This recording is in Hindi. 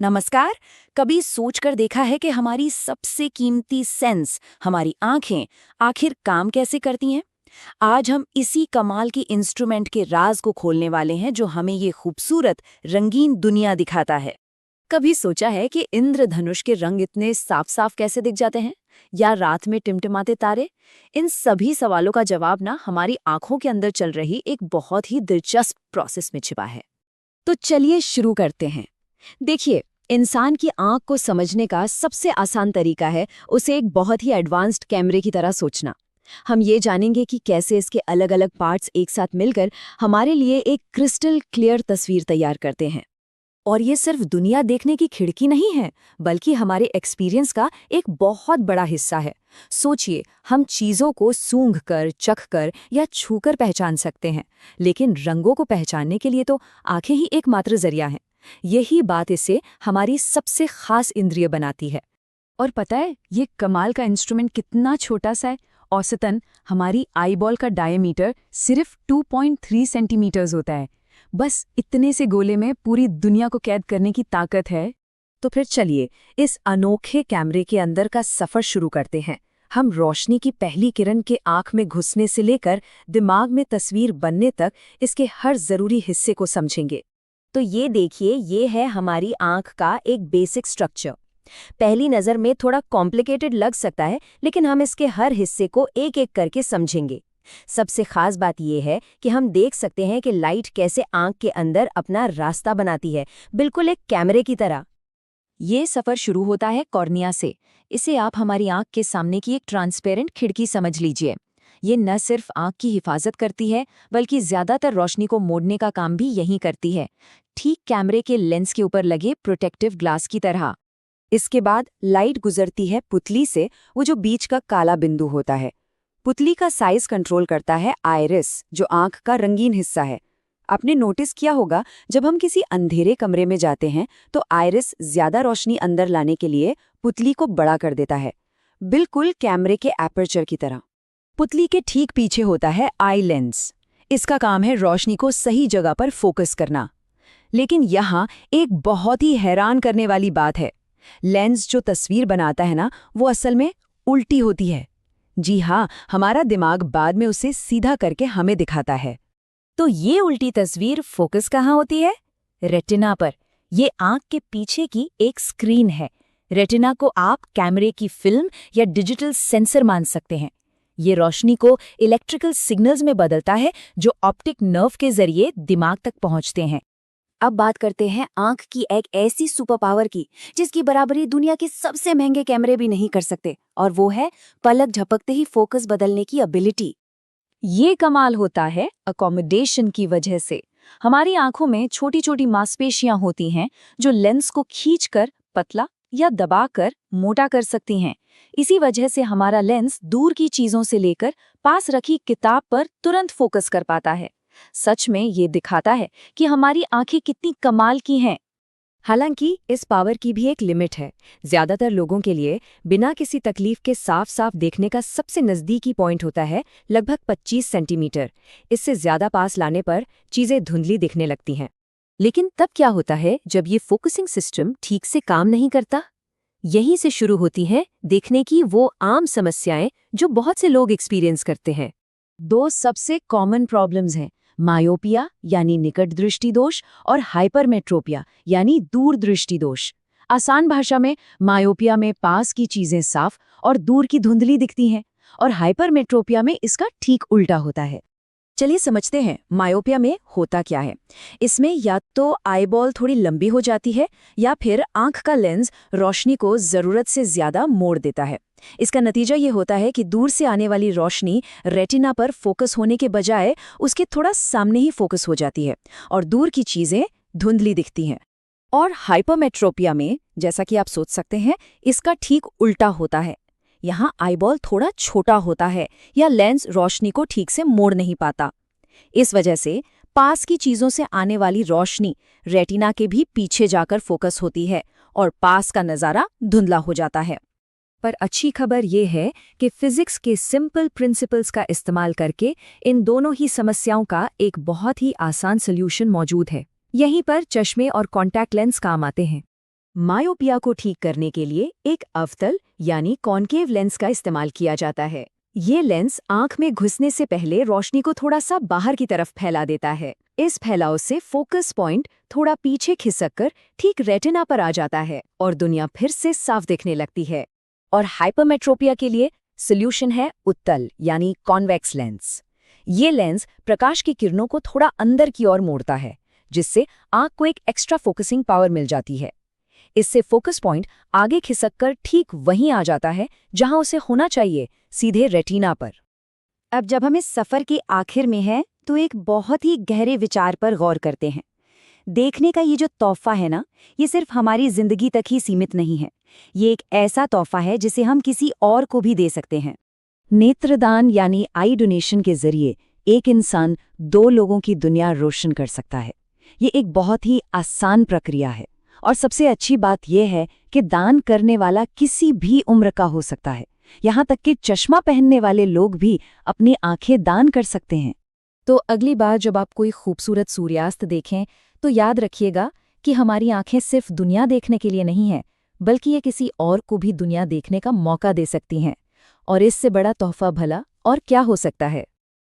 नमस्कार। कभी सोचकर देखा है कि हमारी सबसे कीमती सेंस, हमारी आंखें, आखिर काम कैसे करती हैं? आज हम इसी कमाल की इंस्ट्रूमेंट के राज को खोलने वाले हैं जो हमें ये खूबसूरत, रंगीन दुनिया दिखाता है। कभी सोचा है कि इंद्रधनुष के रंग इतने साफ साफ कैसे दिख जाते हैं? या रात में टिमटिमाते तारे? इन सभी सवालों का जवाब ना हमारी आंखों के अंदर चल रही एक बहुत ही दिलचस्प प्रोसेस में छिपा है। तो चलिए शुरू करते हैं। देखिए, इंसान की आंख को समझने का सबसे आसान तरीका है उसे एक बहुत ही एडवांस्ड कैमरे की तरह सोचना। हम ये जानेंगे कि कैसे इसके अलग अलग पार्ट्स एक साथ मिलकर हमारे लिए एक क्रिस्टल क्लियर तस्वीर तैयार करते हैं। और ये सिर्फ दुनिया देखने की खिड़की नहीं है, बल्कि हमारे एक्सपीरियंस का एक बहुत बड़ा हिस्सा है। सोचिए, हम चीज़ों को सूंघ कर, चख कर या छू कर पहचान सकते हैं, लेकिन रंगों को पहचानने के लिए तो आंखें ही एकमात्र जरिया हैं। यही बात इसे हमारी सबसे खास इंद्रिय बनाती है। और पता है, ये कमाल का इंस्ट्रूमेंट कितना छोटा सा है। औसतन हमारी आईबॉल का डायमीटर सिर्फ 2.3 सेंटीमीटर्स होता है। बस इतने से गोले में पूरी दुनिया को कैद करने की ताकत है। तो फिर चलिए इस अनोखे कैमरे के अंदर का सफर शुरू करते हैं। हम रोशनी की पहली किरण के आंख में घुसने से लेकर दिमाग में तस्वीर बनने तक इसके हर जरूरी हिस्से को समझेंगे। तो ये देखिए, ये है हमारी आंख का एक बेसिक स्ट्रक्चर। पहली नज़र में थोड़ा कॉम्प्लिकेटेड लग सकता है, लेकिन हम इसके हर हिस्से को एक एक करके समझेंगे। सबसे खास बात यह है कि हम देख सकते हैं कि लाइट कैसे आंख के अंदर अपना रास्ता बनाती है, बिल्कुल एक कैमरे की तरह। ये सफ़र शुरू होता है कॉर्निया से। इसे आप हमारी आंख के सामने की एक ट्रांसपेरेंट खिड़की समझ लीजिए। ये न सिर्फ आंख की हिफाजत करती है, बल्कि ज्यादातर रोशनी को मोड़ने का काम भी यही करती है, ठीक कैमरे के लेंस के ऊपर लगे प्रोटेक्टिव ग्लास की तरह। इसके बाद लाइट गुजरती है पुतली से, वो जो बीच का काला बिंदु होता है। पुतली का साइज कंट्रोल करता है आइरिस, जो आंख का रंगीन हिस्सा है। आपने नोटिस किया होगा, जब हम किसी अंधेरे कमरे में जाते हैं तो आइरिस ज्यादा रोशनी अंदर लाने के लिए पुतली को बड़ा कर देता है, बिल्कुल कैमरे के एपर्चर की तरह। पुतली के ठीक पीछे होता है आई लेंस। इसका काम है रोशनी को सही जगह पर फोकस करना। लेकिन यहाँ एक बहुत ही हैरान करने वाली बात है। लेंस जो तस्वीर बनाता है ना, वो असल में उल्टी होती है। जी हाँ, हमारा दिमाग बाद में उसे सीधा करके हमें दिखाता है। तो ये उल्टी तस्वीर फोकस कहाँ होती है? रेटिना पर। ये आंख के पीछे की एक स्क्रीन है। रेटिना को आप कैमरे की फिल्म या डिजिटल सेंसर मान सकते हैं। ये रोशनी को इलेक्ट्रिकल सिग्नल्स में बदलता है, जो ऑप्टिक नर्व के जरिए दिमाग तक पहुंचते हैं। अब बात करते हैं आंख की एक ऐसी सुपर पावर की, जिसकी बराबरी दुनिया के सबसे महंगे कैमरे भी नहीं कर सकते, और वो है पलक झपकते ही फोकस बदलने की एबिलिटी। ये कमाल होता है अकोमोडेशन की वजह से। हमारी आंखों में छोटी छोटी मांसपेशियां होती हैं जो लेंस को खींचकर पतला या दबाकर मोटा कर सकती हैं। इसी वजह से हमारा लेंस दूर की चीजों से लेकर पास रखी किताब पर तुरंत फोकस कर पाता है। सच में ये दिखाता है कि हमारी आंखें कितनी कमाल की हैं। हालांकि इस पावर की भी एक लिमिट है। ज्यादातर लोगों के लिए बिना किसी तकलीफ के साफ साफ देखने का सबसे नजदीकी पॉइंट होता है लगभग 25 सेंटीमीटर। इससे ज्यादा पास लाने पर चीजें धुंधली दिखने लगती हैं। लेकिन तब क्या होता है जब ये फोकसिंग सिस्टम ठीक से काम नहीं करता? यहीं से शुरू होती है देखने की वो आम समस्याएं जो बहुत से लोग एक्सपीरियंस करते हैं। दो सबसे कॉमन प्रॉब्लम्स हैं, मायोपिया यानी निकट दृष्टि दोष और हाइपरमेट्रोपिया यानी दूर दृष्टि दोष। आसान भाषा में, मायोपिया में पास की चीजें साफ और दूर की धुंधली दिखती हैं, और हाइपरमेट्रोपिया में इसका ठीक उल्टा होता है। चलिए समझते हैं मायोपिया में होता क्या है। इसमें या तो आईबॉल थोड़ी लंबी हो जाती है, या फिर आंख का लेंस रोशनी को जरूरत से ज्यादा मोड़ देता है। इसका नतीजा ये होता है कि दूर से आने वाली रोशनी रेटिना पर फोकस होने के बजाय उसके थोड़ा सामने ही फोकस हो जाती है, और दूर की चीजें धुंधली दिखती हैं। और हाइपरमेट्रोपिया में, जैसा कि आप सोच सकते हैं, इसका ठीक उल्टा होता है। यहाँ आईबॉल थोड़ा छोटा होता है, या लेंस रोशनी को ठीक से मोड़ नहीं पाता। इस वजह से पास की चीजों से आने वाली रोशनी रेटिना के भी पीछे जाकर फोकस होती है, और पास का नज़ारा धुंधला हो जाता है। पर अच्छी खबर ये है कि फिजिक्स के सिंपल प्रिंसिपल्स का इस्तेमाल करके इन दोनों ही समस्याओं का एक बहुत ही आसान सॉल्यूशन मौजूद है। यहीं पर चश्मे और कॉन्टैक्ट लेंस काम आते हैं। मायोपिया को ठीक करने के लिए एक अवतल यानी कॉन्केव लेंस का इस्तेमाल किया जाता है। ये लेंस आंख में घुसने से पहले रोशनी को थोड़ा सा बाहर की तरफ फैला देता है। इस फैलाव से फोकस पॉइंट थोड़ा पीछे खिसककर ठीक रेटिना पर आ जाता है और दुनिया फिर से साफ दिखने लगती है। और हाइपरमेट्रोपिया के लिए सोल्यूशन है उत्तल यानी कॉन्वेक्स लेंस। ये लेंस प्रकाश की किरणों को थोड़ा अंदर की ओर मोड़ता है, जिससे आंख को एक एक्स्ट्रा फोकसिंग पावर मिल जाती है। इससे फोकस पॉइंट आगे खिसककर ठीक वहीं आ जाता है जहां उसे होना चाहिए, सीधे रेटिना पर। अब जब हम इस सफर के आखिर में हैं, तो एक बहुत ही गहरे विचार पर गौर करते हैं। देखने का ये जो तोहफा है ना, ये सिर्फ हमारी जिंदगी तक ही सीमित नहीं है। ये एक ऐसा तोहफा है जिसे हम किसी और को भी दे सकते हैं। नेत्रदान यानी आई डोनेशन के जरिए एक इंसान 2 लोगों की दुनिया रोशन कर सकता है। ये एक बहुत ही आसान प्रक्रिया है और सबसे अच्छी बात यह है कि दान करने वाला किसी भी उम्र का हो सकता है। यहाँ तक कि चश्मा पहनने वाले लोग भी अपनी आंखें दान कर सकते हैं। तो अगली बार जब आप कोई खूबसूरत सूर्यास्त देखें, तो याद रखिएगा कि हमारी आंखें सिर्फ दुनिया देखने के लिए नहीं हैं, बल्कि ये किसी और को भी दुनिया देखने का मौका दे सकती हैं। और इससे बड़ा तोहफा भला और क्या हो सकता है।